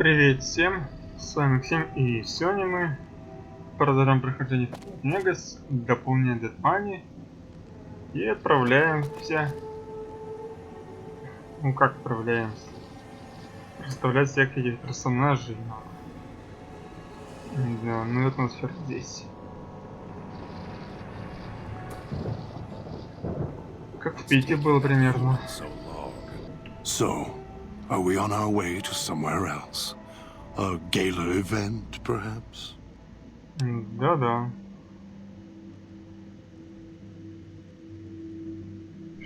Привет всем, с вами Максим, и сегодня мы продолжаем прохождение в Нью-Вегас, дополнение Dead и отправляемся, как отправляемся, представлять всех этих персонажей новых. Да, ну атмосфера здесь. Как в Пите было примерно. So, are we on our way to somewhere else? A gala event, perhaps? Да-да.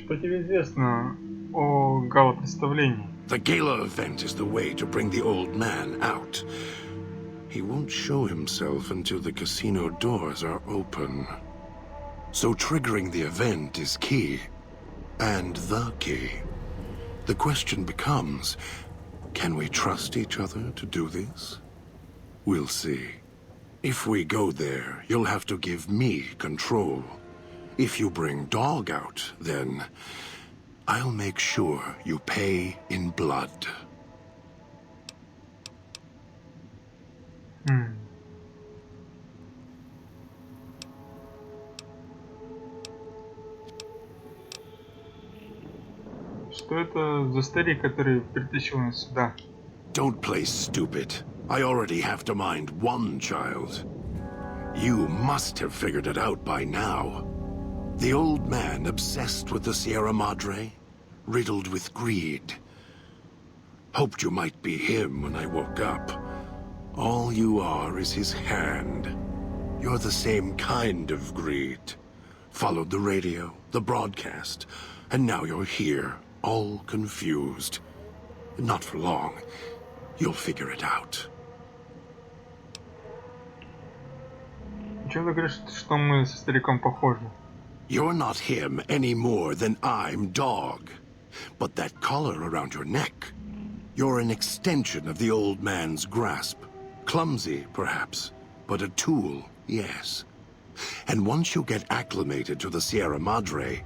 Что тебе известно о гала-представлении? The gala event is the way to bring the old man out. He won't show himself until the casino doors are open. So triggering the event is key. And the key. The question becomes, can we trust each other to do this? We'll see. If we go there, you'll have to give me control. If you bring Dog out, then I'll make sure you pay in blood. Что это за старик, который притащил нас сюда? Don't play stupid. I already have to mind one child. You must have figured it out by now. The old man obsessed with the Sierra Madre, riddled with greed. Hoped you might be him when I woke up. All you are is his hand. You're the same kind of greed. Followed the radio, the broadcast, and now you're here, all confused. Not for long. You'll figure it out. Чего ты говоришь, что мы со стариком похожи? You're not him any more than I'm Dog. But that collar around your neck, you're an extension of the old man's grasp. Clumsy, perhaps, but a tool, yes. And once you get acclimated to the Sierra Madre,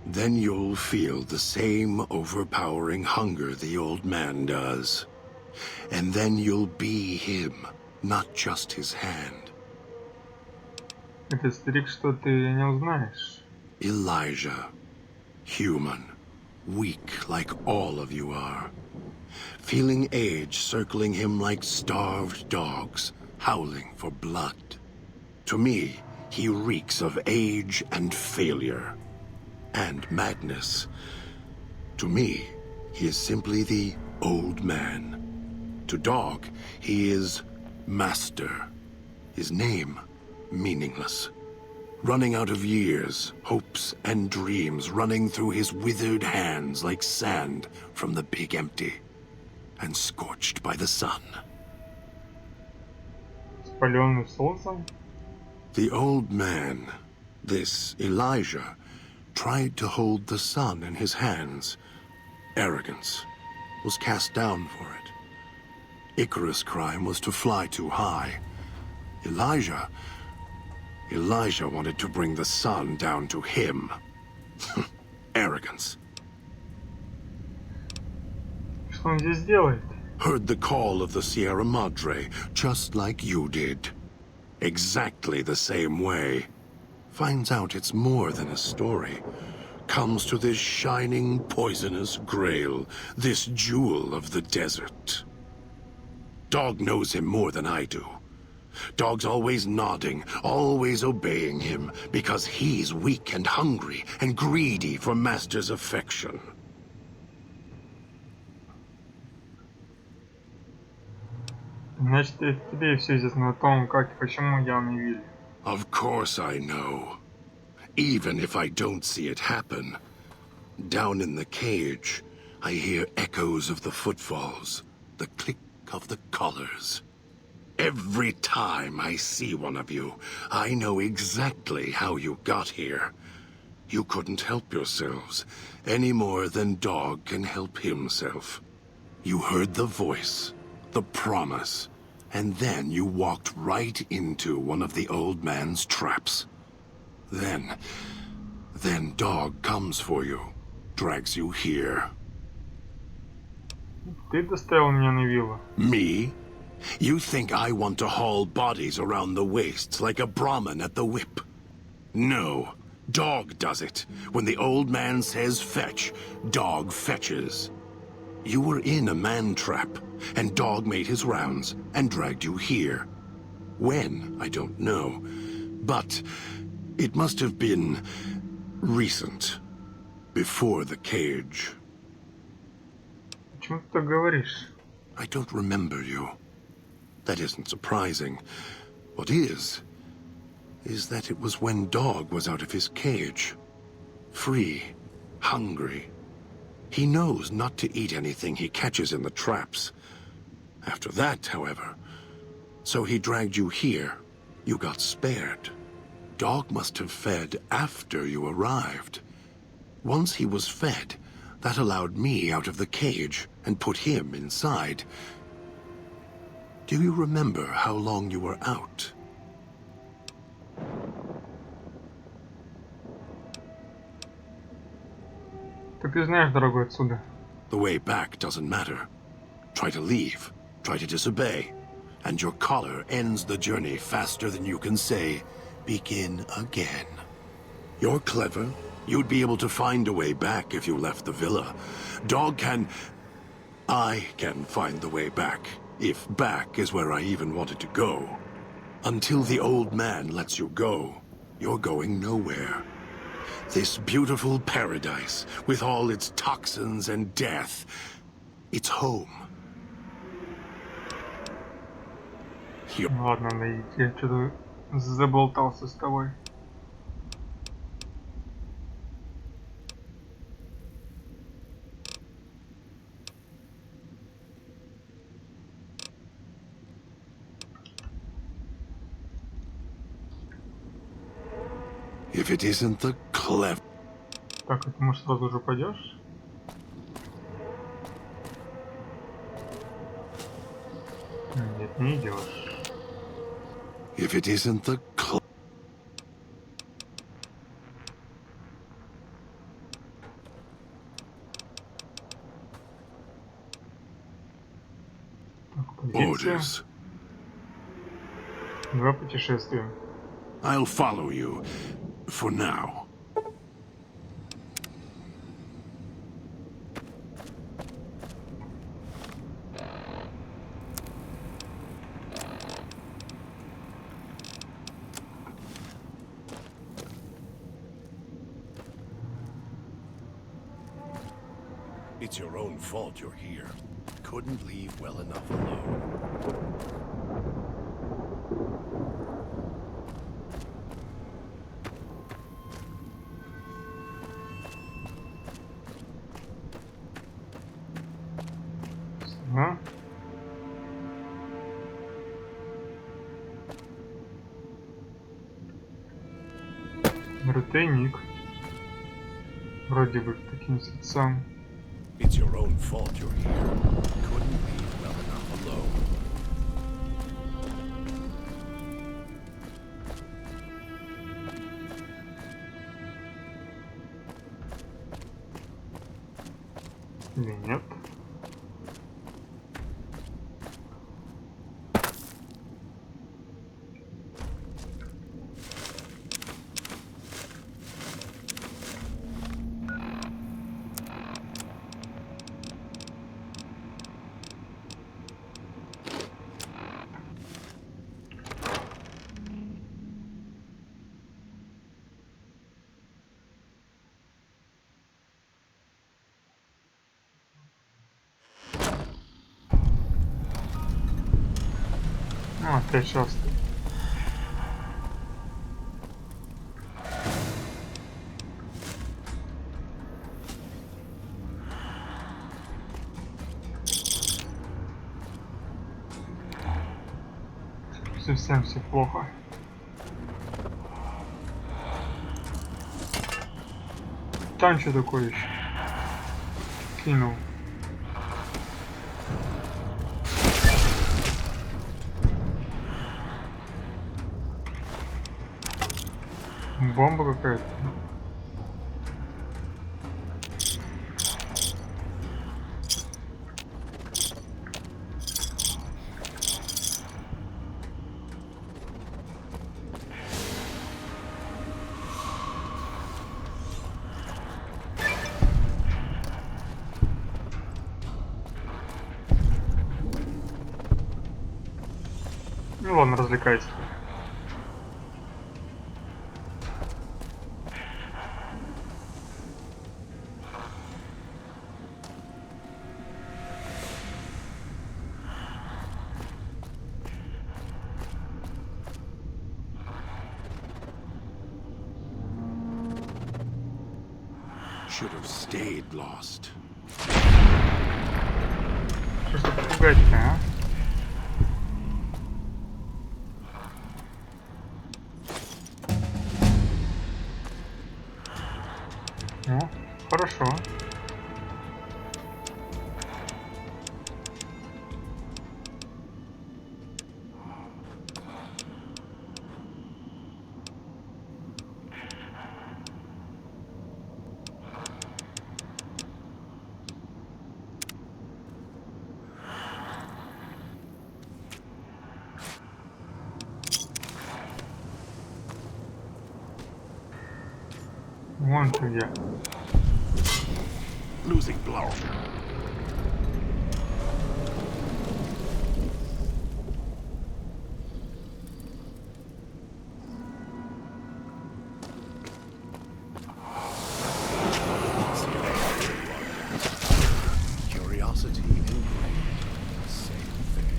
then you'll feel the same overpowering hunger the old man does. And then you'll be him, not just his hand. Этот старик, что ты не узнаешь. Elijah. Human. Weak like all of you are. Feeling age circling him like starved dogs, howling for blood. To me, he reeks of age and failure. And madness. To me, he is simply the old man. To Dog, he is Master. His name, meaningless. Running out of years, hopes and dreams running through his withered hands like sand from the big empty. And scorched by the sun. Спаленный солнцем? The old man, this Elijah, tried to hold the sun in his hands. Arrogance. Was cast down for it. Icarus' crime was to fly too high. Elijah wanted to bring the sun down to him. Arrogance. Что он здесь делает? Heard the call of the Sierra Madre, just like you did. Exactly the same way. Finds out it's more than a story. Comes to this shining, poisonous grail, this jewel of the desert. Dog knows him more than I do. Dog's always nodding, always obeying him, because he's weak and hungry and greedy for Master's affection. Значит, это тебе все известно о том, как и почему явно видели. Of course I know. Even if I don't see it happen. Down in the cage, I hear echoes of the footfalls, the click of the collars. Every time I see one of you, I know exactly how you got here. You couldn't help yourselves, any more than Dog can help himself. You heard the voice, the promise, and then you walked right into one of the old man's traps. Then Dog comes for you, drags you here. Ты доставил меня на виллу. Me? You think I want to haul bodies around the wastes like a Brahmin at the whip? No. Dog does it. When the old man says fetch, dog fetches. You were in a man trap, and dog made his rounds and dragged you here. When, I don't know. But it must have been recent. Before the cage. Почему ты так говоришь? I don't remember you. That isn't surprising. What is that it was when Dog was out of his cage. Free, hungry. He knows not to eat anything he catches in the traps. After that, however, so he dragged you here. You got spared. Dog must have fed after you arrived. Once he was fed, that allowed me out of the cage and put him inside. Do you remember how long you were out? Так ты знаешь дорогу отсюда. The way back doesn't matter. Try to leave, try to disobey, and your collar ends the journey faster than you can say, begin again. You're clever. You'd be able to find a way back if you left the villa. I can find the way back, if back is where I even wanted to go. Until the old man lets you go, you're going nowhere. This beautiful paradise, with all its toxins and death, it's home. Ладно, я что-то заболтался с тобой. If it isn't the clever... Так, ты, может, сразу же пойдешь? Нет, не идешь. If it isn't the Orders. Два путешествия. I'll follow you, for now. It's your own fault you're here. Couldn't leave well enough alone. Ага. Рутейник. Вроде бы к таким спецам. It's your own fault you're here. Couldn't leave well enough alone. Или нет? Ну, опять шаст. Совсем все плохо. Там что такое еще? Кинул. Бомба какая-то. Ну ладно, развлекайся. Should have stayed lost. Что ж тут пугать-то, а? Ну, хорошо. Вон ты где. Losing blood. Curiosity and greed. Same thing.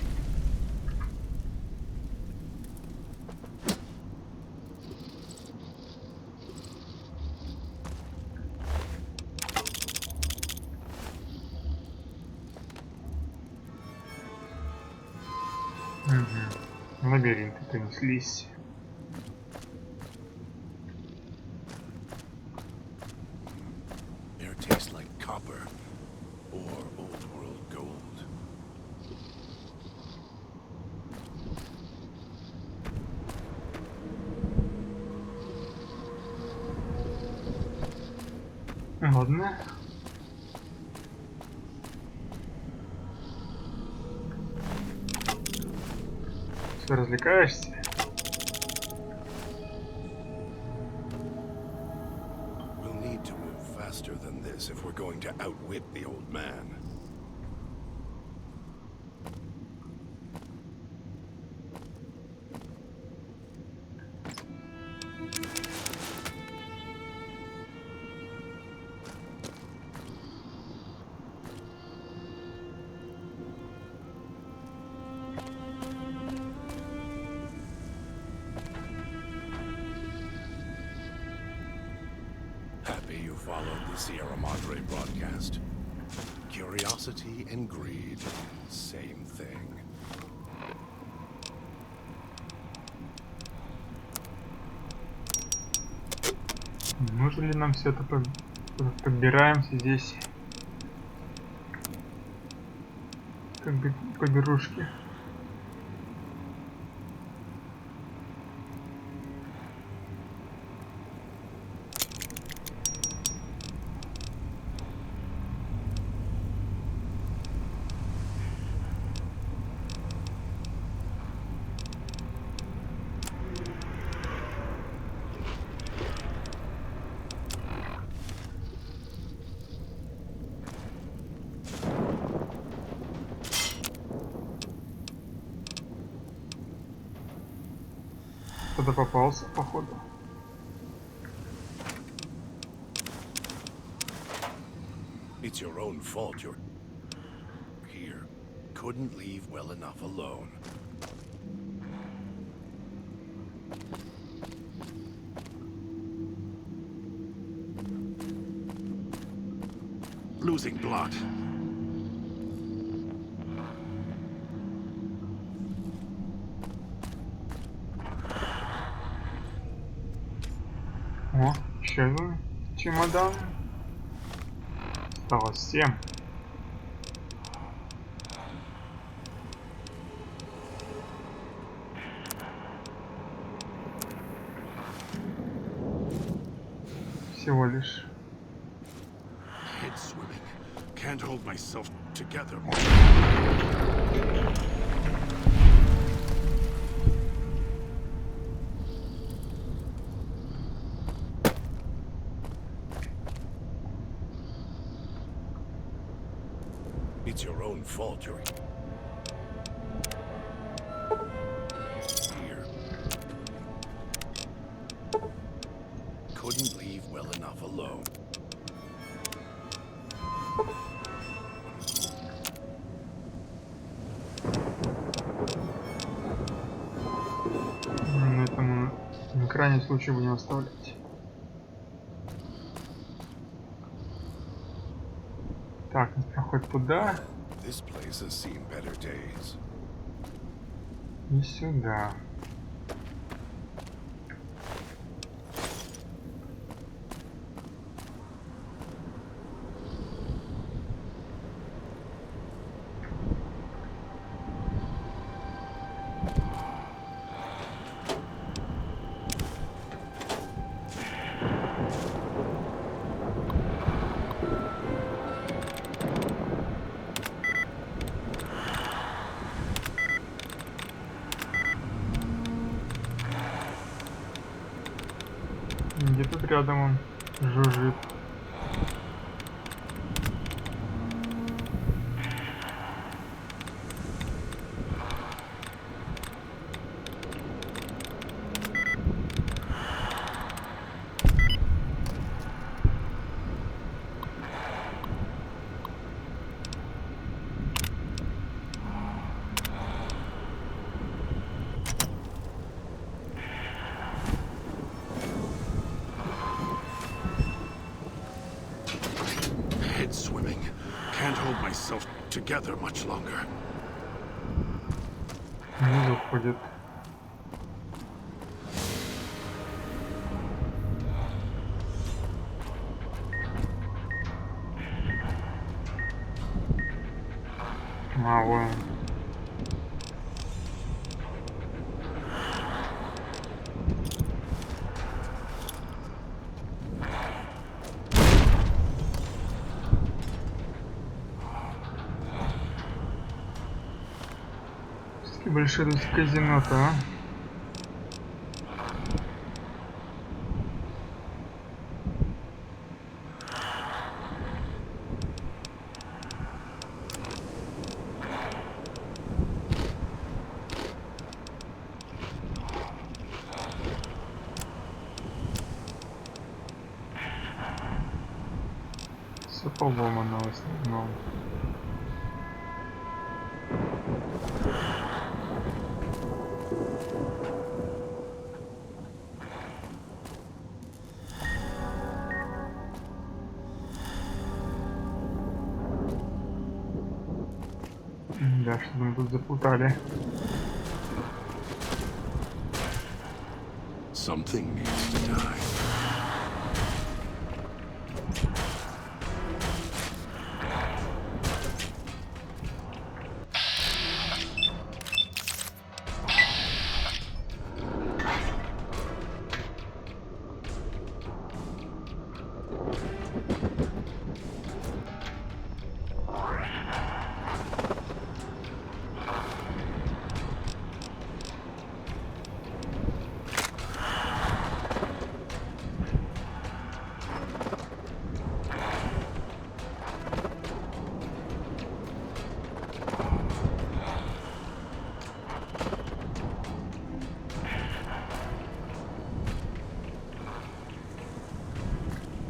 Угу. Лабиринты принеслись. Air tastes like copper or old world gold. Ладно. Все, развлекаешься? We'll need to move faster than this if we're going to outwit the old man. Happy you followed the Sierra Madre broadcast. Curiosity and greed, same thing. Нужно ли нам все это подбираемся здесь? Как бы по берушке. Кто-то попался, походу. It's your own fault you're here. Couldn't leave well enough alone. Losing blood. О, еще один чемодан. Осталось 7. Всего лишь. Head swimming. Can't hold myself together. It's your own fault you're... couldn't leave well enough alone. На этом на крайний случай будем оставлять. Так, проход туда This place has seen better days. и сюда. Где тут рядом он жужжит? Head swimming. Can't hold myself together much longer. Внизу ходит. А, вон. Все-таки большие тут казино-то, а? Все поломано в основном. Да, что мы тут заплутали. Something needs to die.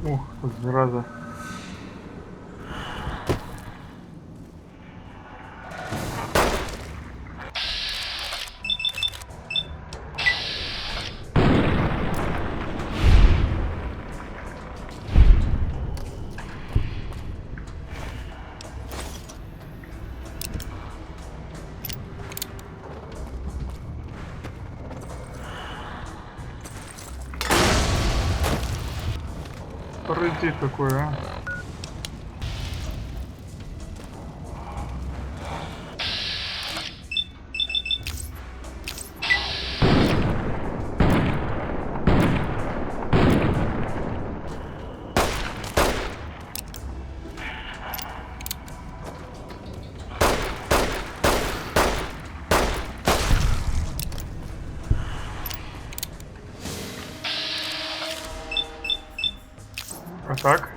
Ух, тут зараза. Пройти такое, а? А так?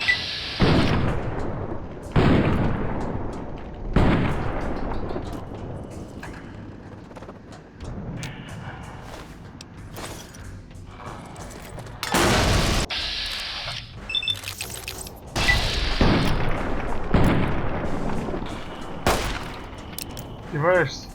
Издеваешься?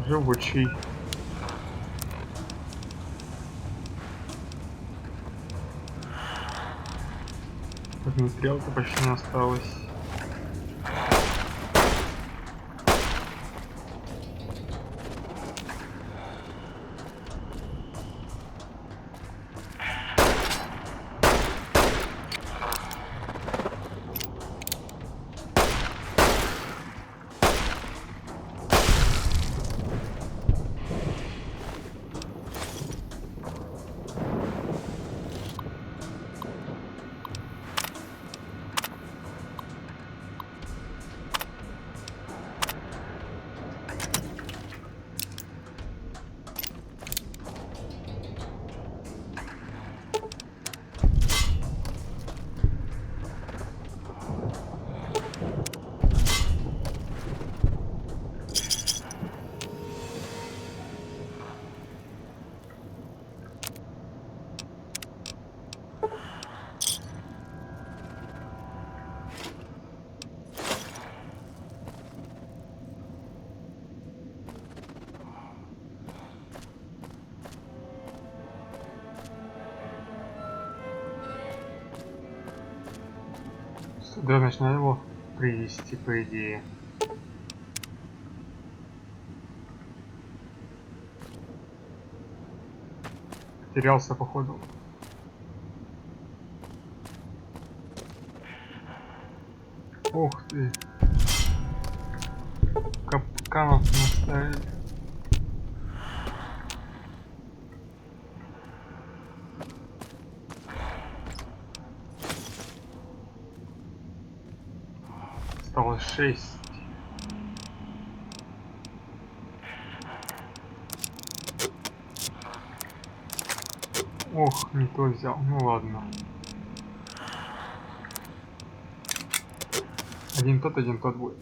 Живучий. Стрелка почти не осталось. Сюда начинаю его привести, по идее. Потерялся, походу. Ух ты. Капканов наставили. Осталось 6. Ох, не то взял. Ну ладно. Один тот будет.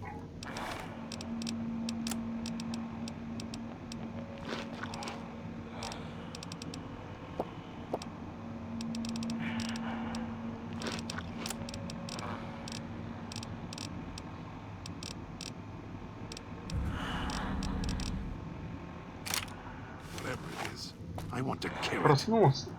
Проснулся.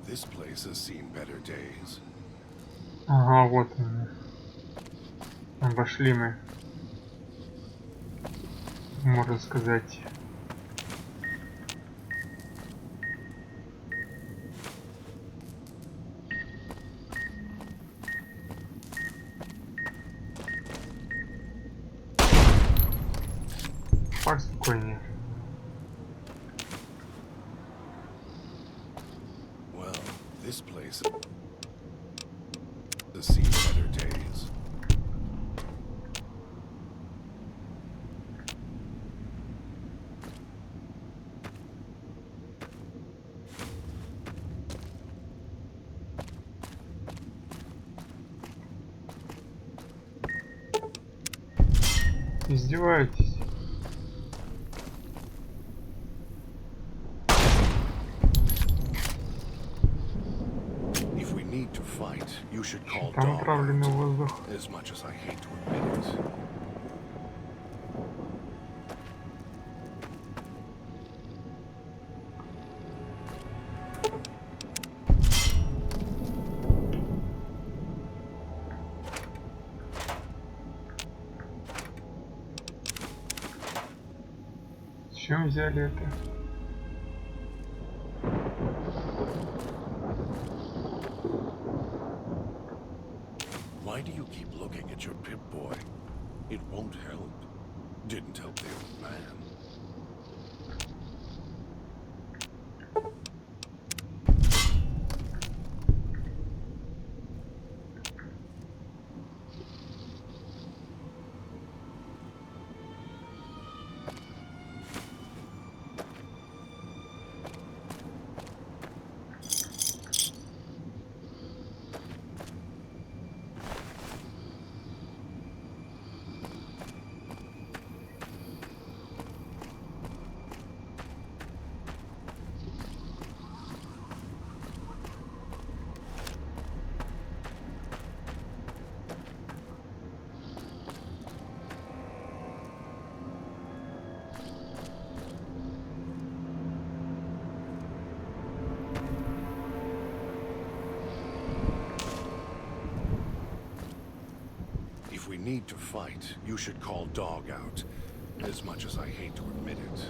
This place has seen better days. Ага, вот они. Обошли мы, можно сказать. Так спокойнее. This place has seen better days. Издеваетесь? Там отправленный воздух. As much as I hate to admit it. Зачем взяли это? Why do you keep looking at your Pip-Boy? It won't help. Didn't help the old man. If we need to fight, you should call Dog out, as much as I hate to admit it.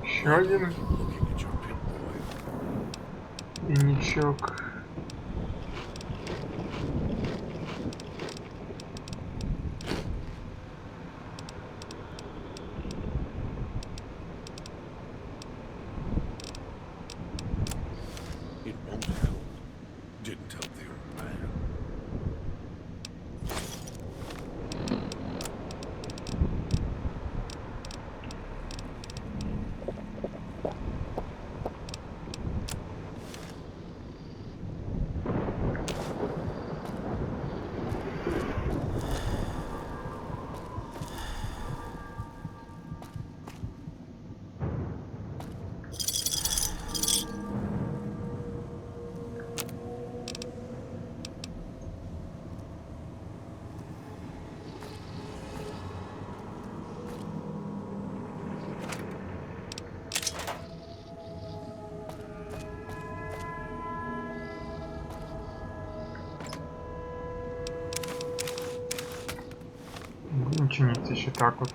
Еще один пеничок. It won't help. Didn't help the old man. Будем чинить еще так вот.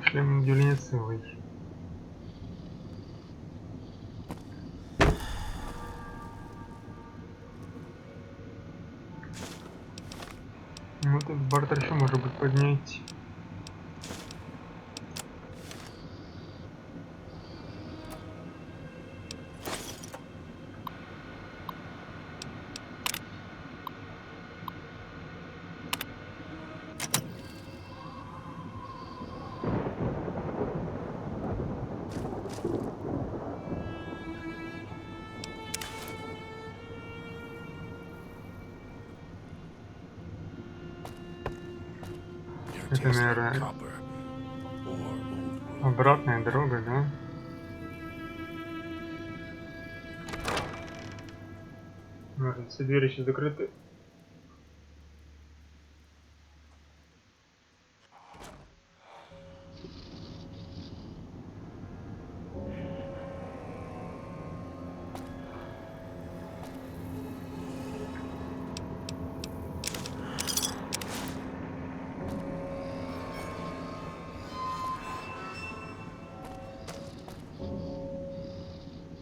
Шлем удивления целый. Вот этот бартер еще может быть поднять. Это, наверное, обратная дорога, да? Может, все двери еще закрыты.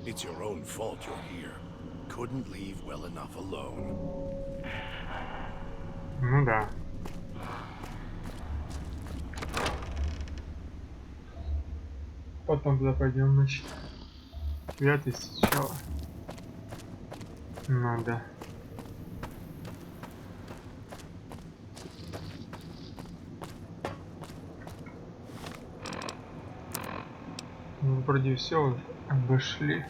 It's your own fault you're here. Couldn't leave well enough alone. Ну да. Потом туда пойдем, значит. Пятый сначала. Надо. Ну, вроде все обошли.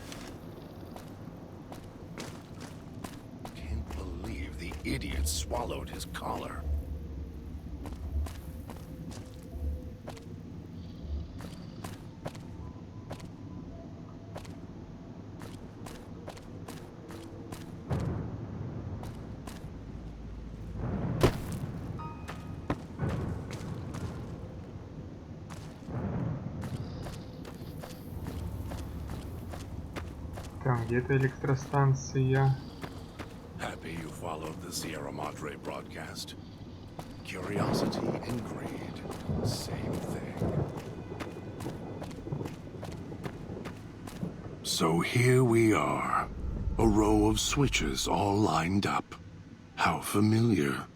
Can't believe the idiot swallowed his collar. Там где-то электростанция. Happy you followed the Sierra Madre broadcast. Curiosity and greed, same thing. So here we are, a row of switches all lined up. How familiar.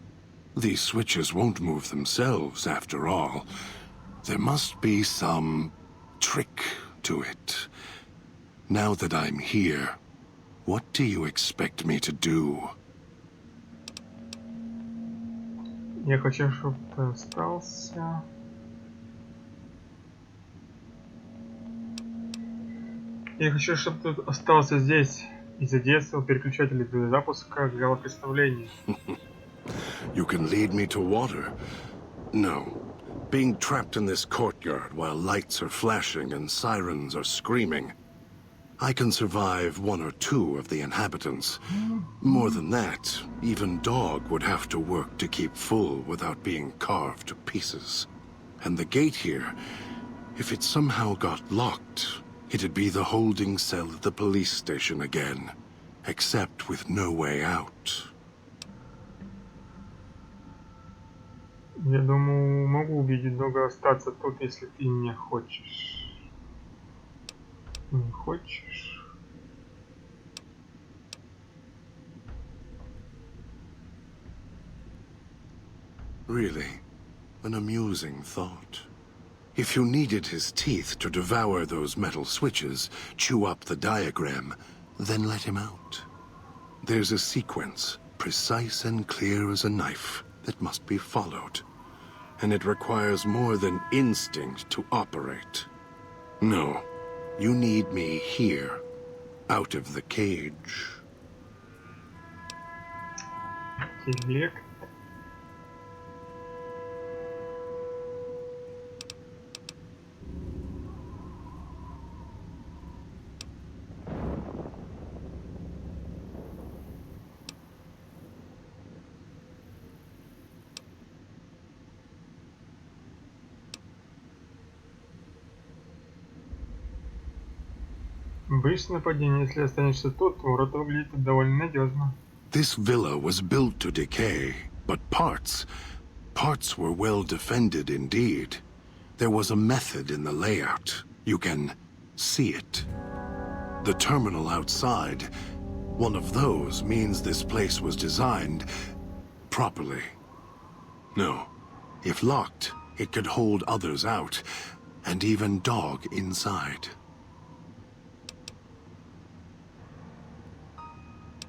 These switches won't move themselves, after all. There must be some trick to it. Now that I'm here, what do you expect me to do? Я хочу, чтобы ты остался. Я хочу, чтобы ты остался здесь и задействовал переключатели для запуска головопредставления. You can lead me to water. No. Being trapped in this courtyard while lights are flashing and sirens are screaming. I can survive one or two of the inhabitants. More than that, even Dog would have to work to keep full without being carved to pieces. And the gate here, if it somehow got locked, it'd be the holding cell at the police station again, except with no way out. Я думаю, могу убедить Дога остаться тут, если ты не хочешь. Не хочешь? Really, an amusing thought. If you needed his teeth to devour those metal switches, chew up the diagram, then let him out. There's a sequence, precise and clear as a knife, that must be followed. And it requires more than instinct to operate. No, you need me here, out of the cage. Интеллект. Боишься нападения, если останешься тут, город выглядит довольно надежно. This villa was built to decay, but parts were well defended indeed. There was a method in the layout. You can see it. The terminal outside, one of those means this place was designed properly. No, if locked, it could hold others out, and even Dog inside.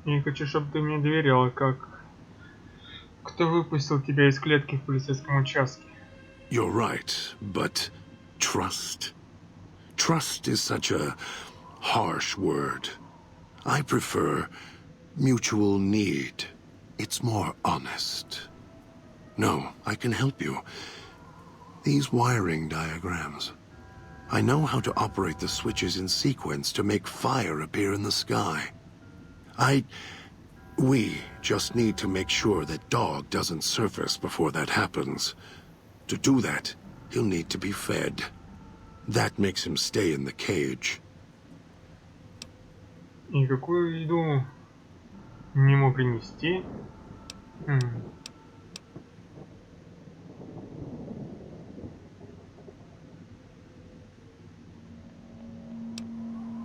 Я хочу, чтобы ты мне доверял, как... Кто выпустил тебя из клетки в полицейском участке? You're right, but trust? Trust is such a harsh word. I prefer mutual need. It's more honest. No, I can help you. These wiring diagrams. I know how to operate the switches in sequence to make fire appear in the sky. We just need to make sure that Dog doesn't surface before that happens. To do that, he'll need to be fed. That makes him stay in the cage. И какую еду ему принести?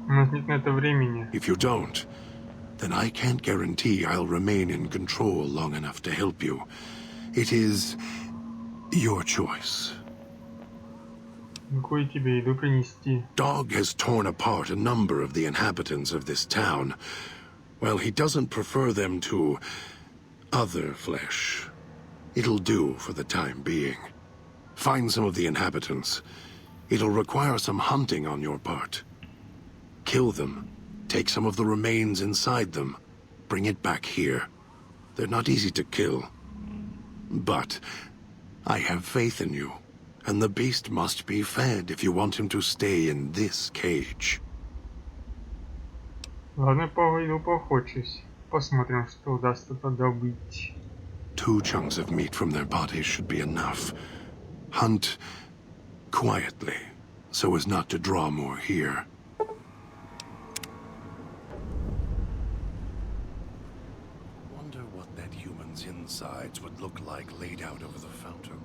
У нас нет на это времени. If you don't, then I can't guarantee I'll remain in control long enough to help you. It is your choice. Какую тебе еду принести? Dog has torn apart a number of the inhabitants of this town. Well, he doesn't prefer them to other flesh. It'll do for the time being. Find some of the inhabitants. It'll require some hunting on your part. Kill them. Take some of the remains inside them. Bring it back here. They're not easy to kill. But I have faith in you. And the beast must be fed if you want him to stay in this cage. Ладно, пойду поохочусь. Посмотрим, что удастся добыть. 2 chunks of meat from their bodies should be enough. Hunt quietly, so as not to draw more here. hides would look like laid out over the fountain.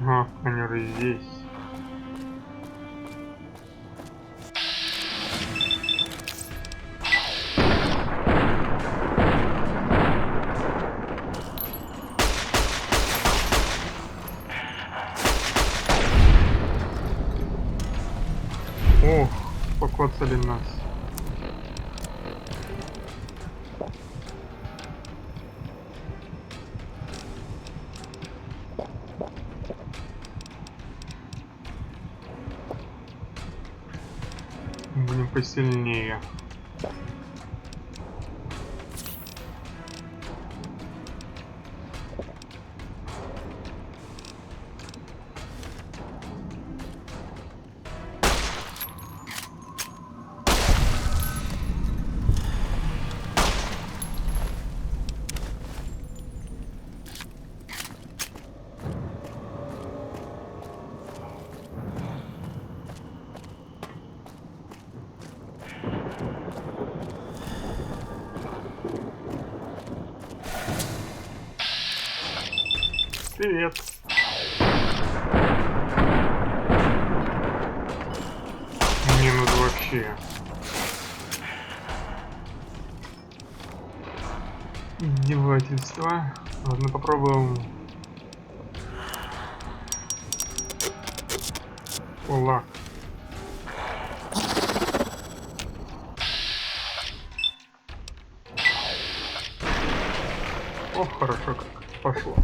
А, они уже здесь. Ох, покоцали нас. Будем посильнее. Привет. Мне надо вообще издевательство. Ладно, попробуем. Кулак. Ох, хорошо как пошло.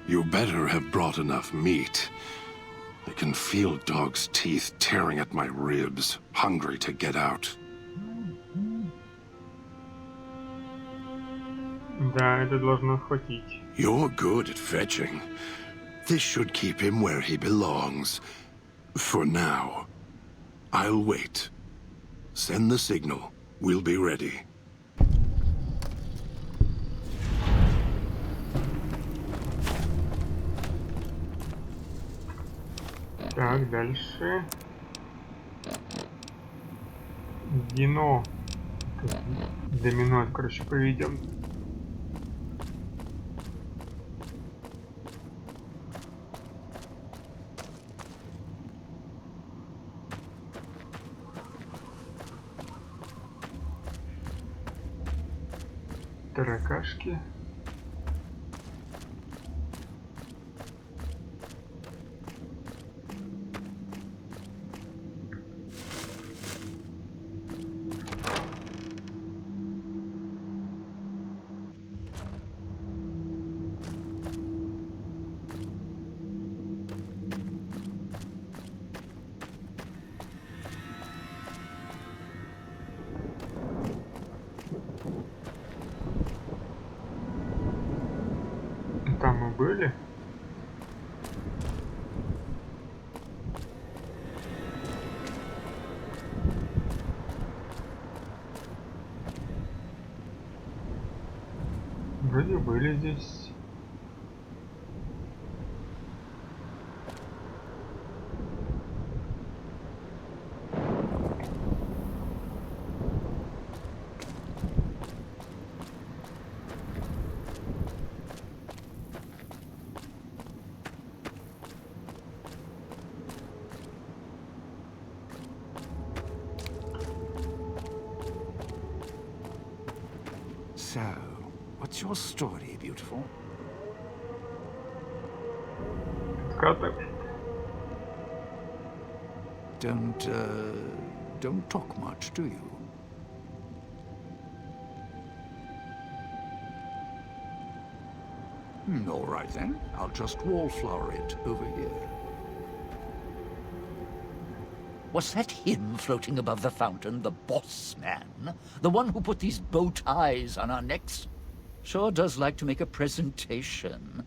You better have brought enough meat. I can feel dog's teeth tearing at my ribs, hungry to get out. Да, это должно хватить. You're good at fetching. This should keep him where he belongs. For now. I'll wait. Send the signal. We'll be ready. Так, дальше. Дино. Домино, короче, поведем. Таракашки. Там мы были. Вроде были здесь. So, what's your story, beautiful? Каток. Don't talk much, do you? All right then. I'll just wallflower it over here. Was that him floating above the fountain, the boss man? The one who put these bow ties on our necks? Sure does like to make a presentation.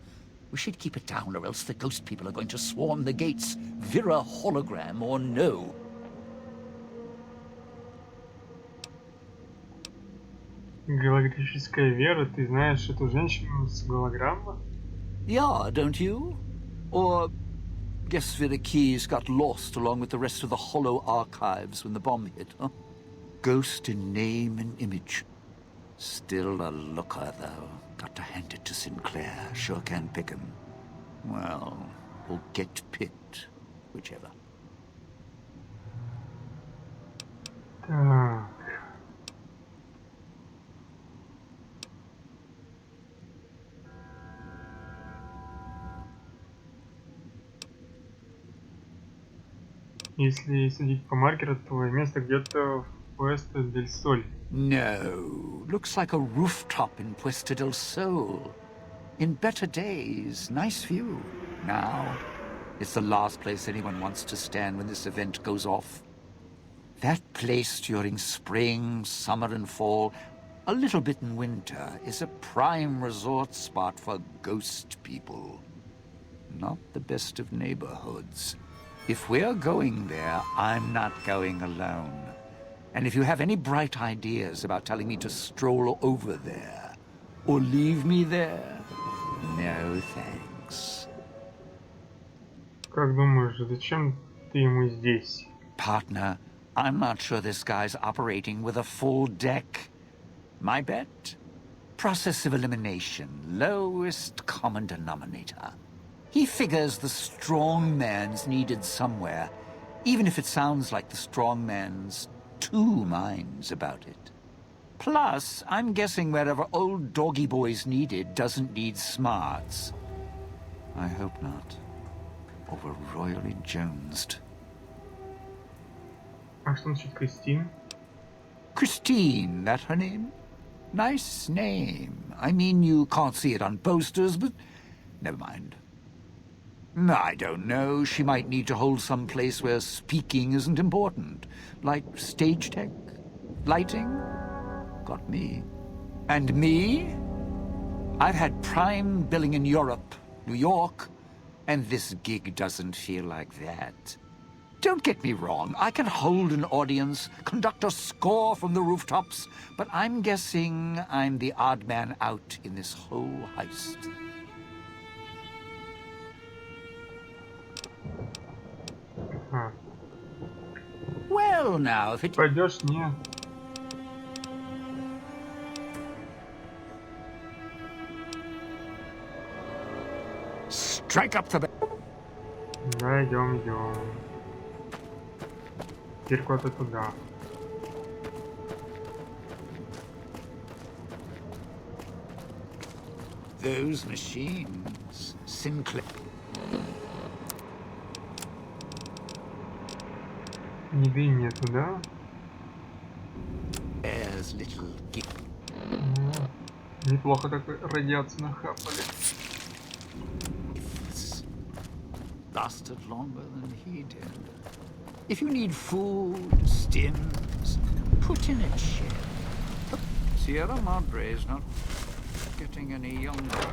We should keep it down, or else the ghost people are going to swarm the gates, vira hologram or no. Голографическая вера, ты знаешь эту женщину с голограммы? Yeah, don't you? Or guess Vera Keys got lost along with the rest of the hollow archives when the bomb hit, huh? Ghost in name and image. Still a looker, though. Got to hand it to Sinclair. Sure can pick him. Well, or get picked. Whichever. Так. Если судить по маркеру, твое место где-то в Пуэсто-дель-Соль. No. Looks like a rooftop in Puesta del Sol. In better days, nice view. Now, it's the last place anyone wants to stand when this event goes off. That place during spring, summer and fall, a little bit in winter, is a prime resort spot for ghost people. Not the best of neighborhoods. If we're going there, I'm not going alone. And if you have any bright ideas about telling me to stroll over there, or leave me there, no thanks. Как думаешь, зачем ты ему здесь? Partner, I'm not sure this guy's operating with a full deck. My bet? Process of elimination, lowest common denominator. He figures the strong man's needed somewhere, even if it sounds like the strong man's two minds about it. Plus, I'm guessing wherever old doggy boy's needed doesn't need smarts. I hope not. Or we're royally jonesed. А что насчет Кристин? Christine, that her name? Nice name. I mean, you can't see it on posters, but never mind. I don't know. She might need to hold some place where speaking isn't important. Like stage tech? Lighting? Got me. And me? I've had prime billing in Europe, New York, and this gig doesn't feel like that. Don't get me wrong, I can hold an audience, conduct a score from the rooftops, but I'm guessing I'm the odd man out in this whole heist. А, Well, now, if it... пойдешь? Нет. Strike up the... Да, идем. Теперь куда-то туда. Those machines, Sinclair... Еды нету, да? There's little gift. Неплохо так радиацию нахапали. Lasted longer than he did. If you need food, stims, put in a chair. Sierra Madre's not getting any younger.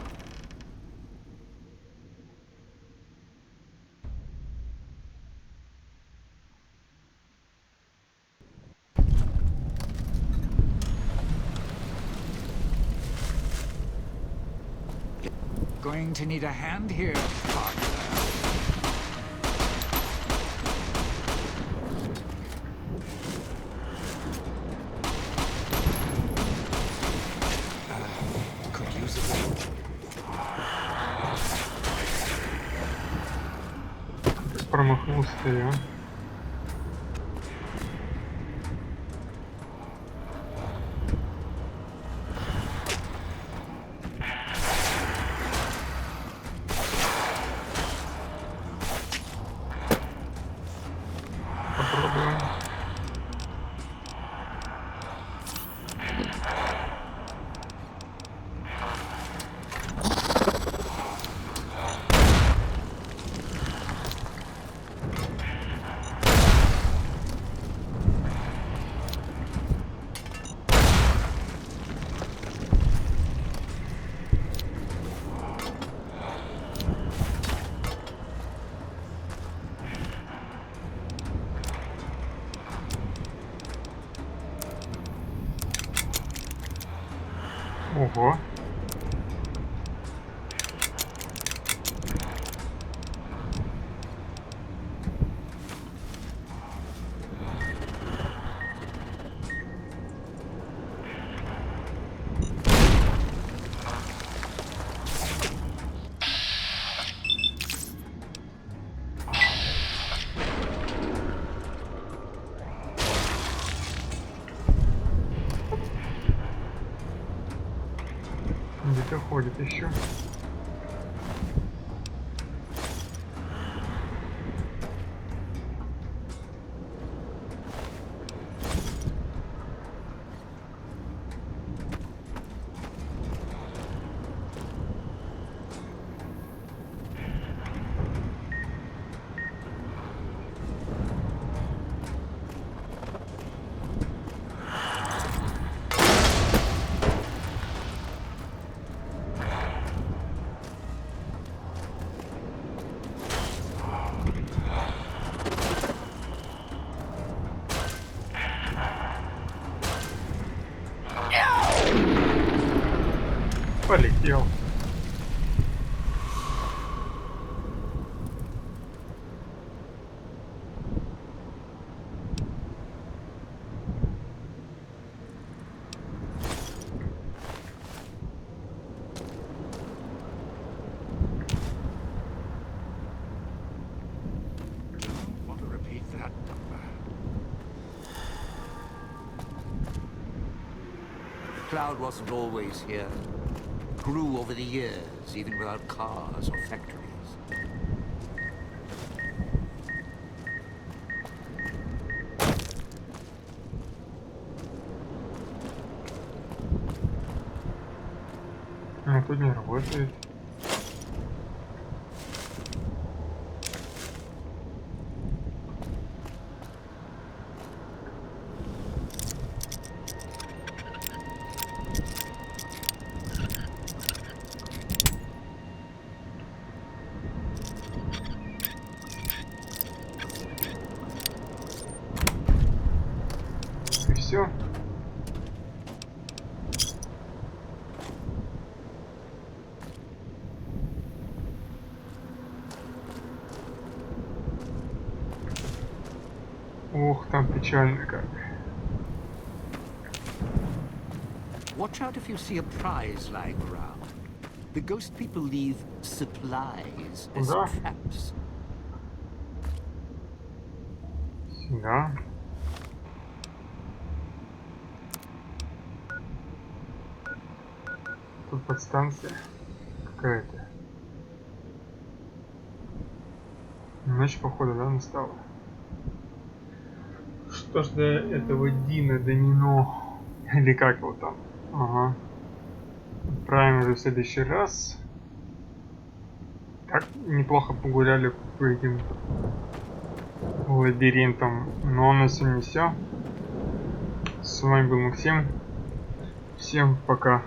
Going to need a hand here, partner. Could use a bit. Промахнулся я. Попробуем. Ого. Где-то ходит еще. Полетел. Want to repeat that number? Cloud wasn't always here. Grew over the years, even without cars or factories. А тут не работает. И все. Ох, там печально как. Watch out if you see a prize lying around. The ghost people leave supplies as Да. traps. Да. Тут подстанция какая-то. Ночь, походу, да, настала. Что ж до этого Дина, до Нино, или как его там? Ага. Отправим уже в следующий раз. Так, неплохо погуляли по этим лабиринтам. Но на сегодня все. С вами был Максим. Всем пока.